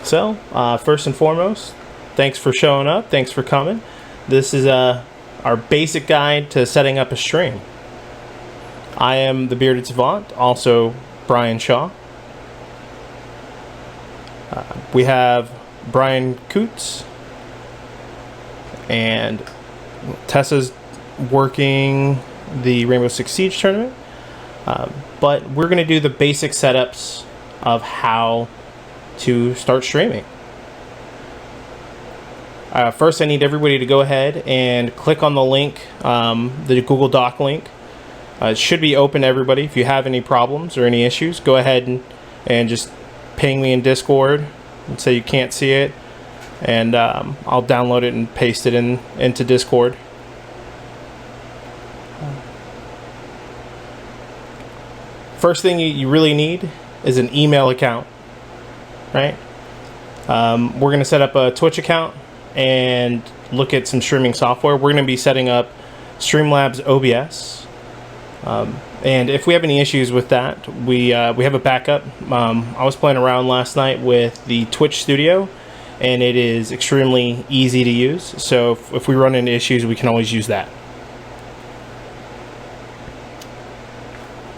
So, first and foremost, thanks for showing up. Thanks for coming. This is our basic guide to setting up a stream. I am the Bearded Savant, also Brian Shaw. We have Brian Coots, and Tessa's working the Rainbow Six Siege tournament. But we're going to do the basic setups of how to start streaming. First, I need everybody to go ahead and click on the link, the Google Doc link. It should be open to everybody. If you have any problems or any issues, go ahead and just ping me in Discord and say you can't see it, and I'll download it and paste it into Discord. First thing you really need is an email account, right? We're going to set up a Twitch account and look at some streaming software. We're going to be setting up Streamlabs OBS. And if we have any issues with that, we have a backup. I was playing around last night with the Twitch Studio, and it is extremely easy to use. So if we run into issues, we can always use that.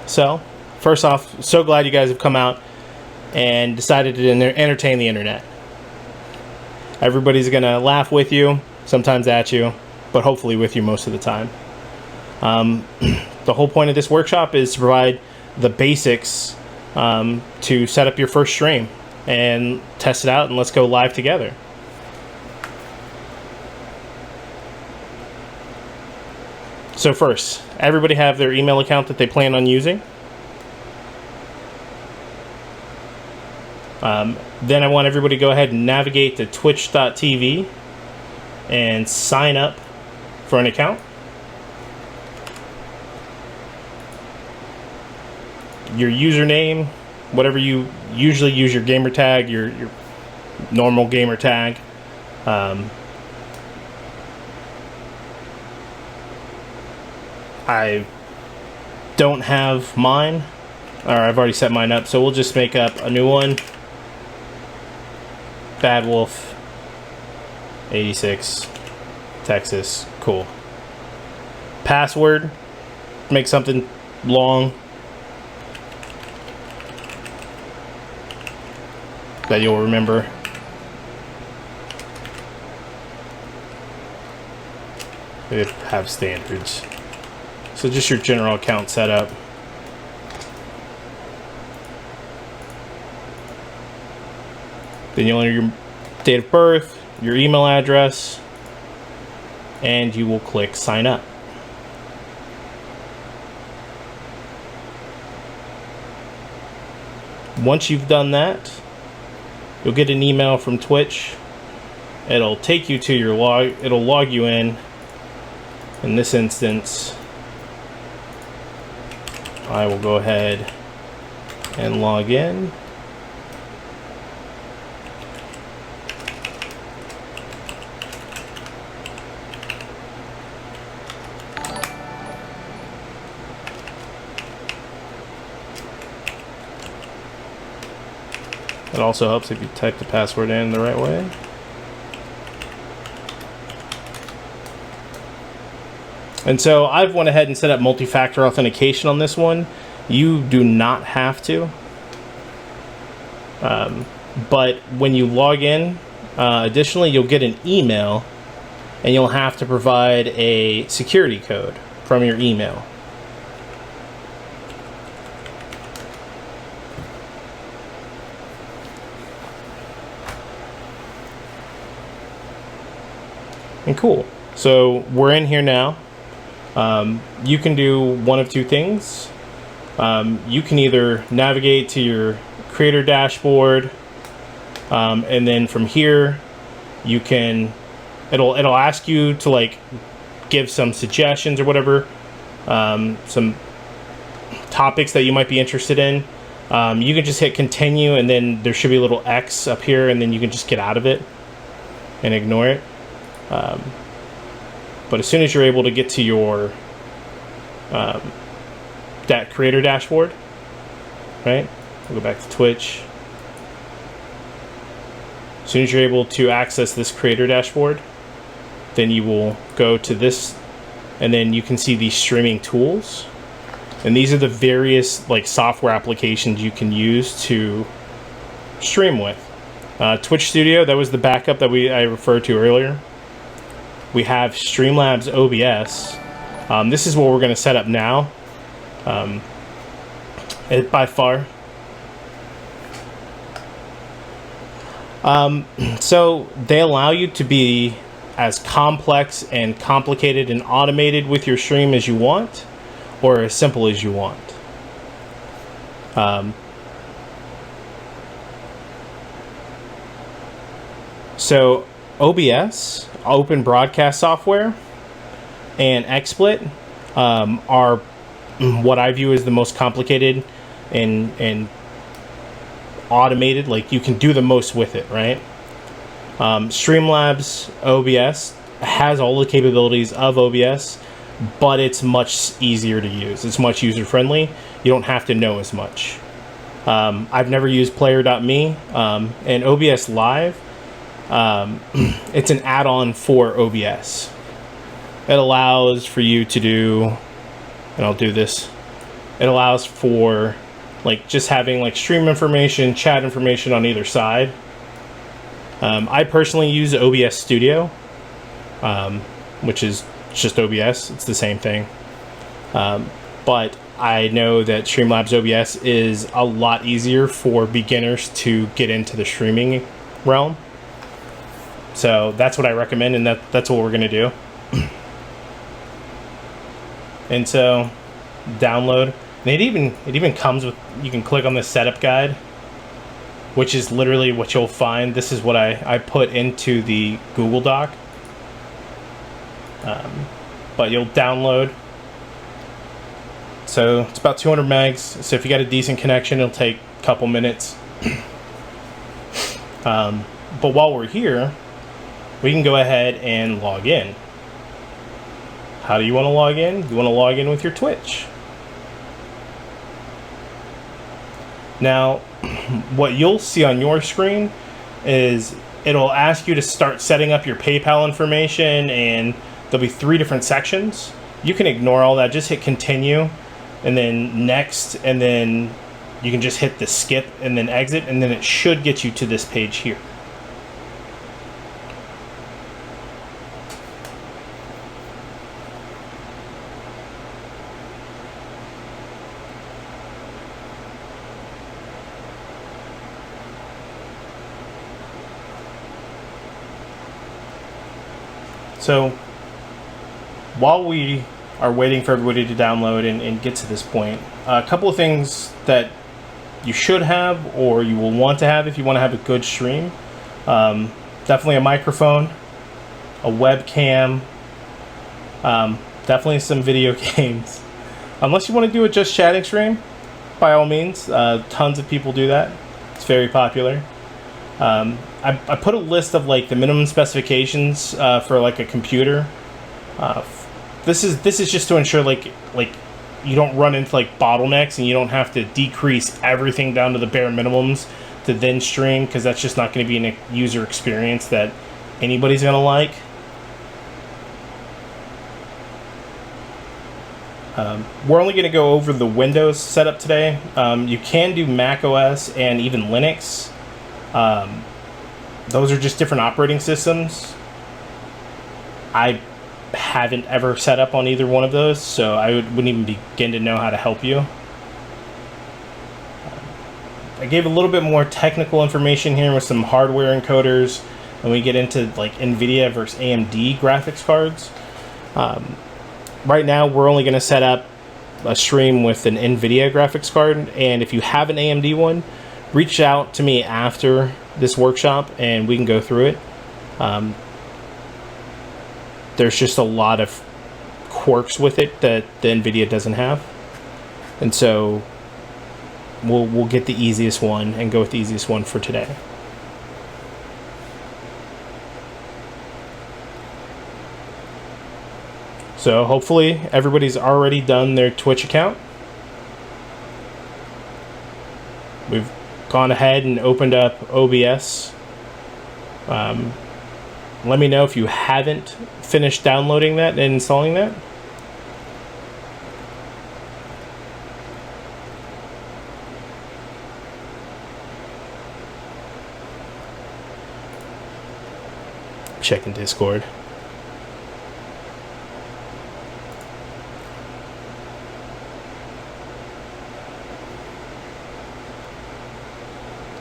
So, first off, so glad you guys have come out and decided to entertain the internet. Everybody's going to laugh with you, sometimes at you, but hopefully with you most of the time. The whole point of this workshop is to provide the basics to set up your first stream and test it out, and let's go live together. So first, everybody have their email account that they plan on using. Then I want everybody to go ahead and navigate to twitch.tv and sign up for an account. Your username, whatever you usually use, your gamer tag, your normal gamer tag. I don't have mine, or I've already set mine up, so we'll just make up a new one. Bad Wolf 86 Texas. Cool. Password, make something long that you'll remember. They have standards. So just your general account setup. Then you'll enter your date of birth, your email address, and you will click sign up. Once you've done that, you'll get an email from Twitch. It'll take you to your log. It'll log you in. In this instance, I will go ahead and log in. It also helps if you type the password in the right way. And so I've went ahead and set up multi-factor authentication on this one. You do not have to. But when you log in, additionally, you'll get an email, and you'll have to provide a security code from your email. And cool. So we're in here now. You can do one of two things. You can either navigate to your creator dashboard, and then from here you can it'll ask you to like give some suggestions or whatever, some topics that you might be interested in. You can just hit continue, and then there should be a little X up here, and then you can just get out of it and ignore it. But as soon as you're able to get to your that creator dashboard, right? We'll go back to Twitch. As soon as you're able to access this creator dashboard, then you will go to this, and then you can see these streaming tools. And these are the various like software applications you can use to stream with. Twitch Studio, that was the backup that I referred to earlier. We have Streamlabs OBS. This is what we're going to set up now. By far. So they allow you to be as complex and complicated and automated with your stream as you want, or as simple as you want. So OBS, Open Broadcast Software, and XSplit are what I view as the most complicated and automated. Like, you can do the most with it, right? Streamlabs OBS has all the capabilities of OBS, but it's much easier to use. It's much user-friendly. You don't have to know as much. I've never used Player.me, and OBS Live, it's an add-on for OBS. It allows for you to do, and I'll do this, it allows for like just having like stream information, chat information on either side. I personally use OBS Studio, which is just OBS. It's the same thing. But I know that Streamlabs OBS is a lot easier for beginners to get into the streaming realm. So that's what I recommend, and that's what we're going to do. And so download. And it even comes with, you can click on the setup guide, which is literally what you'll find. This is what I put into the Google Doc. But you'll download. So it's about 200 megs. So if you got a decent connection, it'll take a couple minutes. But while we're here, we can go ahead and log in. How do you want to log in? You want to log in with your Twitch. Now, what you'll see on your screen is it'll ask you to start setting up your PayPal information, and there'll be 3 different sections. You can ignore all that. Just hit continue, and then next, and then you can just hit the skip and then exit, and then it should get you to this page here. So while we are waiting for everybody to download and get to this point, a couple of things that you should have, or you will want to have if you want to have a good stream. Definitely a microphone, a webcam, definitely some video games. Unless you want to do a just chatting stream, by all means, tons of people do that. It's very popular. I put a list of like the minimum specifications for like a computer. This is just to ensure like you don't run into like bottlenecks, and you don't have to decrease everything down to the bare minimums to then stream, because that's just not going to be a user experience that anybody's going to like. We're only going to go over the Windows setup today. You can do Mac OS and even Linux. Those are just different operating systems. I haven't ever set up on either one of those, so I wouldn't even begin to know how to help you. I gave a little bit more technical information here with some hardware encoders, and we get into like Nvidia versus AMD graphics cards. Right now, we're only going to set up a stream with an Nvidia graphics card, and if you have an AMD one, reach out to me after this workshop and we can go through it. There's just a lot of quirks with it that the Nvidia doesn't have, and so we'll get the easiest one and go with the easiest one for today. So hopefully everybody's already done their Twitch account. We've gone ahead and opened up OBS Let me know if you haven't finished downloading that and installing that. Checking Discord.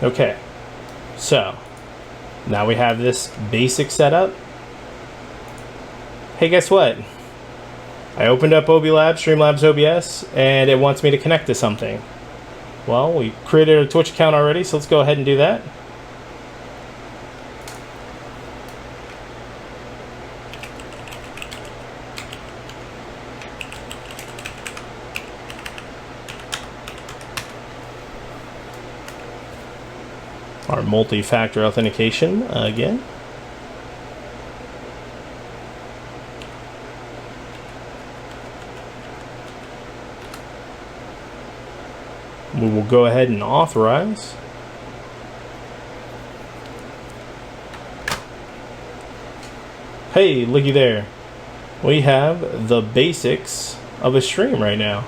Okay, so now we have this basic setup. Hey, guess what? I opened up Streamlabs OBS, and it wants me to connect to something. Well, we created a Twitch account already, so let's go ahead and do that. Our multi-factor authentication again. We will go ahead and authorize. Hey, looky there. We have the basics of a stream right now.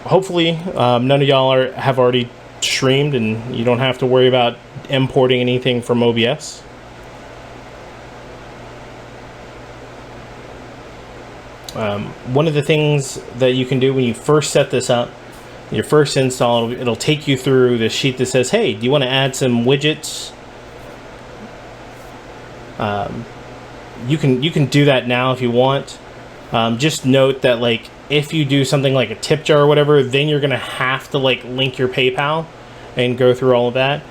Hopefully, none of y'all have already streamed and you don't have to worry about importing anything from OBS. One of the things that you can do when you first set this up, your first install, it'll take you through the sheet that says, hey, do you want to add some widgets? You can do that now if you want. Just note that, like, if you do something like a tip jar or whatever, then you're gonna have to like link your PayPal and go through all of that.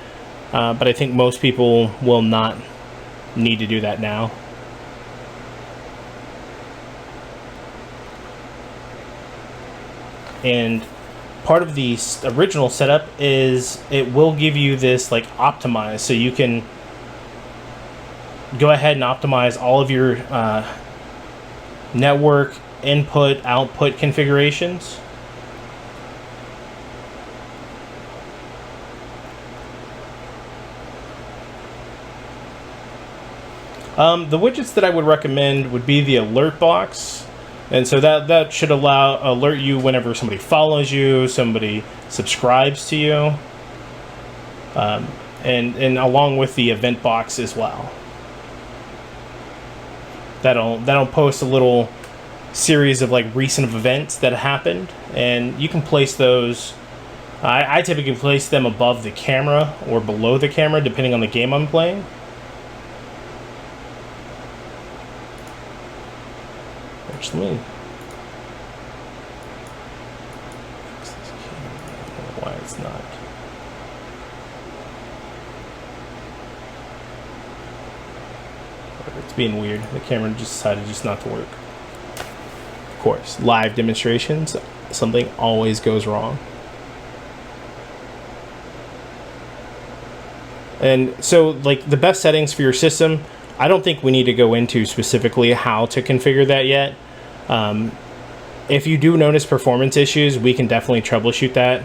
But I think most people will not need to do that now. And part of the original setup is it will give you this like optimize, so you can go ahead and optimize all of your network input output configurations. The widgets that I would recommend would be the alert box, and so that should alert you whenever somebody follows you, somebody subscribes to you, and along with the event box as well. That'll post a little series of like recent events that happened, and you can place those. I typically place them above the camera or below the camera depending on the game I'm playing. Actually, why it's not. It's being weird. The camera just decided just not to work. Of course, live demonstrations, something always goes wrong. And so, like, the best settings for your system, I don't think we need to go into specifically how to configure that yet. If you do notice performance issues, we can definitely troubleshoot that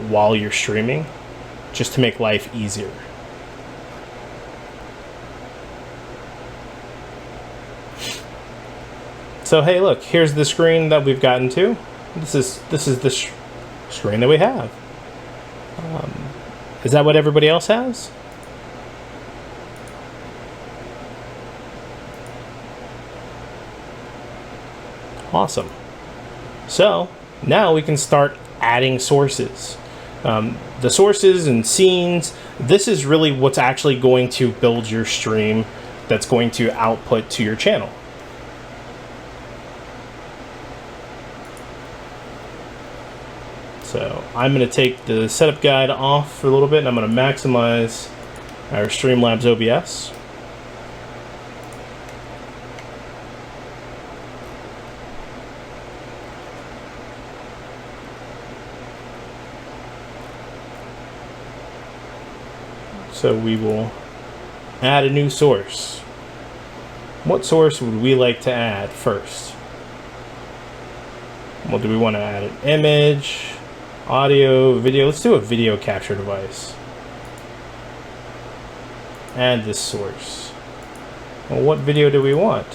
while you're streaming, just to make life easier. So hey, look, here's the screen that we've gotten to. This is the screen that we have. Is that what everybody else has? Awesome. So now we can start adding sources. The sources and scenes, this is really what's actually going to build your stream that's going to output to your channel. So I'm going to take the setup guide off for a little bit, and I'm going to maximize our Streamlabs OBS. So we will add a new source. What source would we like to add first? Well, do we want to add an image, Audio, video. Let's do a video capture device. Add this source. Well, what video do we want?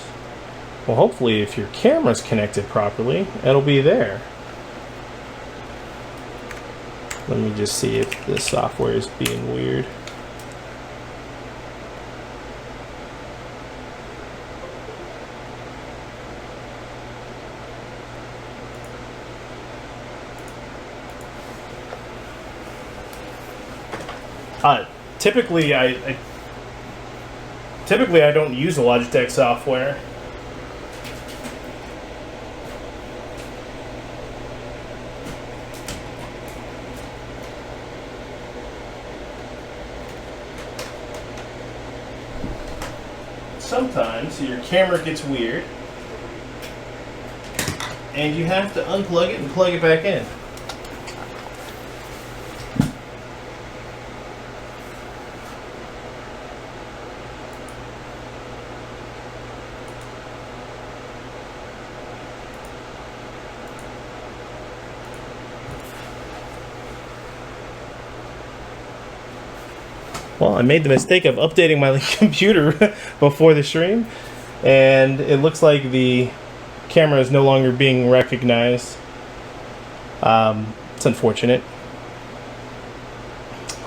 Well, hopefully if your camera's connected properly, it'll be there. Let me just see if this software is being weird. Typically I don't use the Logitech software. Sometimes your camera gets weird and you have to unplug it and plug it back in. Well, I made the mistake of updating my computer before the stream, and it looks like the camera is no longer being recognized. It's unfortunate.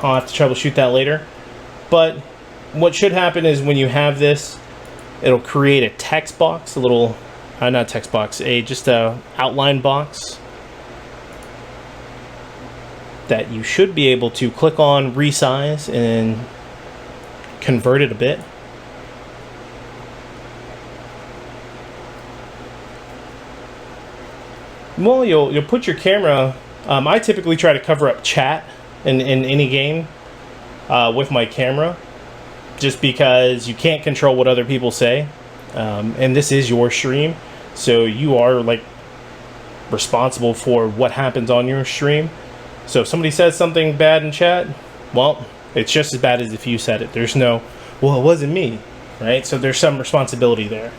I'll have to troubleshoot that later. But what should happen is when you have this, it'll create a text box, a little, not text box, just a outline box that you should be able to click on, resize, and convert it a bit. Well, you'll put your camera. I typically try to cover up chat in any game with my camera, just because you can't control what other people say, and this is your stream, so you are like responsible for what happens on your stream. So if somebody says something bad in chat, well, it's just as bad as if you said it. There's no, well, it wasn't me, right? So there's some responsibility there.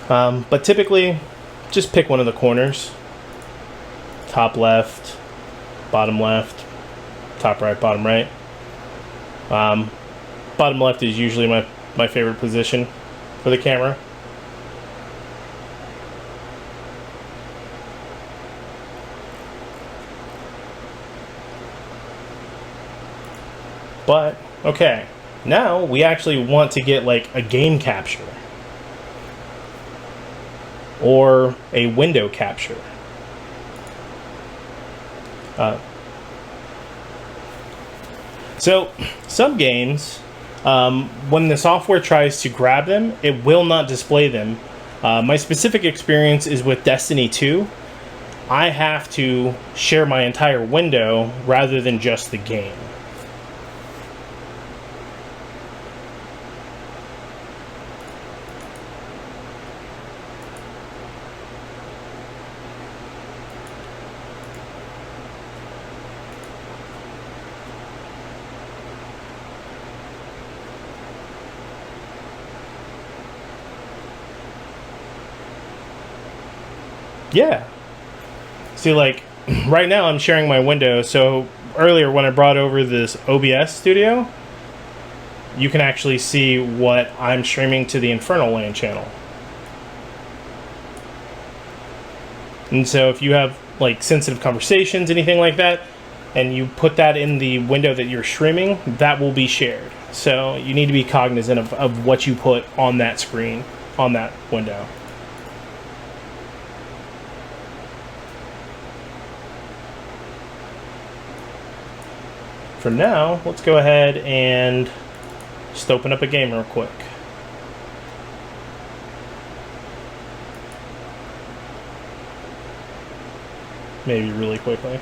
But typically, just pick one of the corners. Top left, bottom left, top right, bottom right. Bottom left is usually my favorite position for the camera. But, okay, now we actually want to get like a game capture or a window capture. So some games, when the software tries to grab them, it will not display them. My specific experience is with Destiny 2. I have to share my entire window rather than just the game. Yeah. See, like, right now I'm sharing my window, so earlier when I brought over this OBS studio, you can actually see what I'm streaming to the Infernal LAN channel. And so if you have, like, sensitive conversations, anything like that, and you put that in the window that you're streaming, that will be shared. So you need to be cognizant of what you put on that screen, on that window. For now, let's go ahead and just open up a game real quick. Maybe really quickly.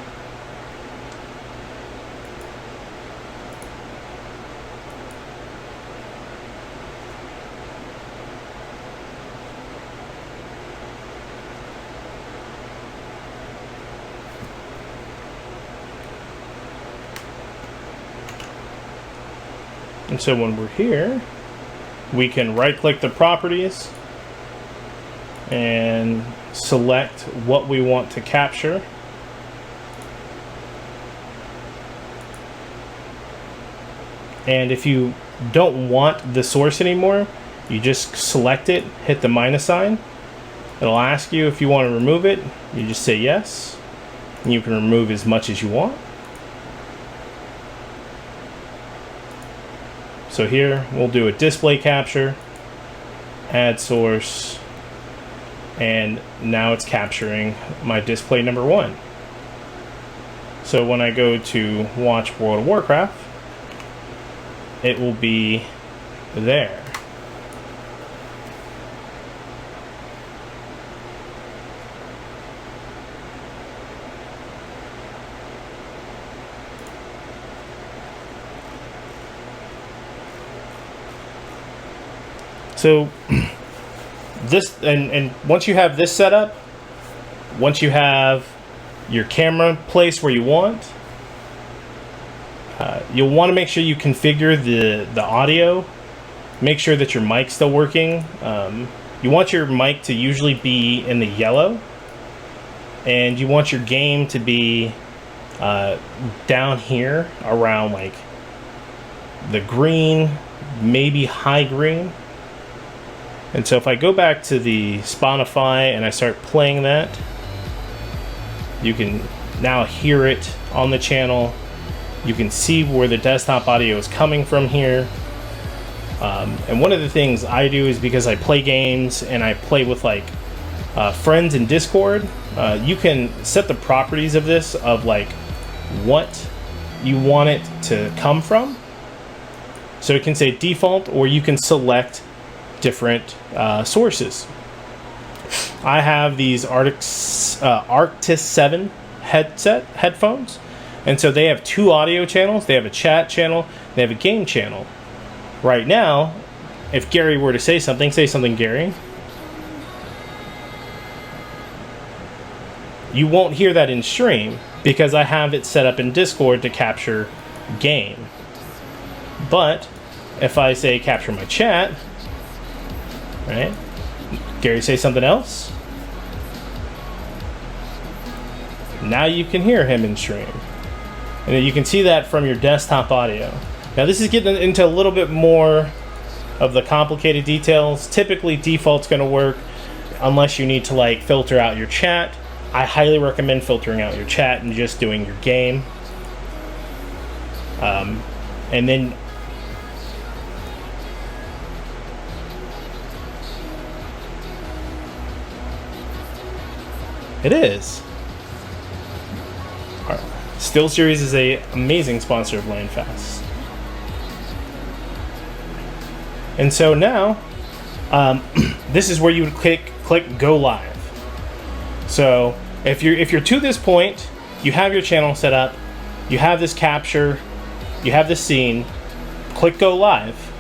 And so when we're here, we can right click the properties and select what we want to capture. And if you don't want the source anymore, you just select it, hit the minus sign. It'll ask you if you want to remove it. You just say yes, and you can remove as much as you want. So here we'll do a display capture, add source, and now it's capturing my display number 1. So when I go to watch World of Warcraft, it will be there. So this, and once you have this set up, once you have your camera placed where you want, you'll want to make sure you configure the audio. Make sure that your mic's still working. You want your mic to usually be in the yellow, and you want your game to be down here around like the green, maybe high green. And so if I go back to the Spotify and I start playing that, you can now hear it on the channel. You can see where the desktop audio is coming from here. And one of the things I do is, because I play games and I play with like friends in Discord, you can set the properties of this, of like what you want it to come from. So it can say default, or you can select different sources. I have these Arctis 7 headphones, and so they have 2 audio channels. They have a chat channel, they have a game channel. Right now, if Gary were to say something, Gary. You won't hear that in stream because I have it set up in Discord to capture game. But if I say capture my chat, right? Gary, say something else. Now you can hear him in stream. And you can see that from your desktop audio. Now this is getting into a little bit more of the complicated details. Typically default's going to work unless you need to like filter out your chat. I highly recommend filtering out your chat and just doing your game. And then it is. SteelSeries is an amazing sponsor of LANFest. And so now, this is where you would click Go Live. So if you're to this point, you have your channel set up, you have this capture, you have this scene, click Go Live.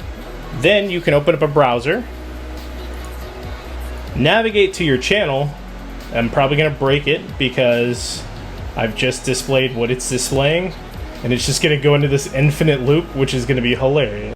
Then you can open up a browser, navigate to your channel. I'm probably going to break it because I've just displayed what it's displaying, and it's just going to go into this infinite loop, which is going to be hilarious.